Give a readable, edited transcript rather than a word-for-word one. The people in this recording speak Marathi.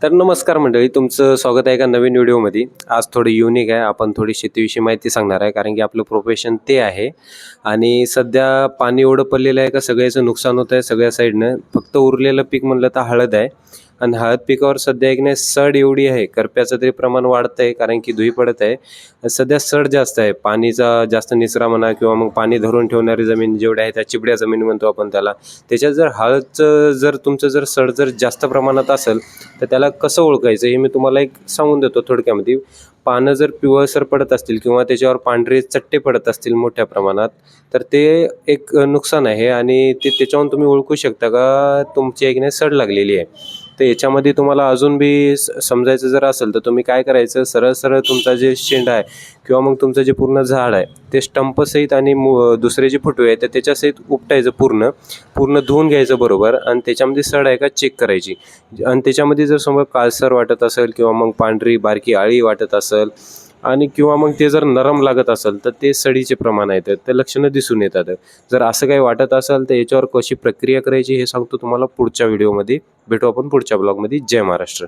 तर नमस्कार मंडळी, तुमचं स्वागत आहे एका नवीन व्हिडिओमध्ये. आज थोडं युनिक आहे. आपण थोडी शेतीविषयी माहिती सांगणार आहे, कारण की आपलं प्रोफेशन ते आहे. आणि सध्या पाणी एवढं पडलेलं आहे का सगळ्याचं नुकसान होत आहे सगळ्या साईडनं. फक्त उरलेलं पीक म्हणलं तर हळद आहे. आणि हळद पिकावर सध्या एक नाही सड एवढी आहे, करप्याचं तरी प्रमाण वाढतं आहे कारण की धुई पडत आहे. सध्या सड जास्त आहे, पाणीचा जास्त निचरा म्हणा किंवा मग पाणी धरून ठेवणारी जमीन जेवढी आहे त्या चिबड्या जमीन म्हणतो आपण त्याला. त्याच्यात जर हळदचं जर तुमचं जर सड जर जास्त प्रमाणात असेल तर त्याला कसं ओळखायचं हे मी तुम्हाला एक सांगून देतो थोडक्यामध्ये. पानं जर पिवळसर पडत असतील किंवा त्याच्यावर पांढरे चट्टे पडत असतील मोठ्या प्रमाणात, तर ते एक नुकसान आहे. आणि त्याच्यावरून तुम्ही ओळखू शकता का तुमची एक नाही सड लागलेली आहे. तर याच्यामध्ये तुम्हाला अजून बी समजायचं जर असेल तर तुम्ही काय करायचं, सरळ सरळ तुमचा जे शेंडा आहे किंवा मग तुमचं जे पूर्ण झाड आहे ते स्टंपसहित आणि दुसरे जे फुटवे आहे तर त्याच्यासहित उपटायचं, पूर्ण पूर्ण धुवून घ्यायचं बरोबर. आणि त्याच्यामध्ये सड आहे का चेक करायची. आणि त्याच्यामध्ये जर समोर काळसर वाटत असेल किंवा मग पांढरी बारकी आळी वाटत असेल आणि किंवा मग ते जर नरम लागत असेल तर ते सडीचे प्रमाण आहेत, ते लक्षणं दिसून येतात. जर असं काही वाटत असेल तर याच्यावर कशी प्रक्रिया करायची हे सांगतो तुम्हाला पुढच्या व्हिडिओमध्ये. भेटू आपण पुढच्या ब्लॉगमध्ये. जय महाराष्ट्र.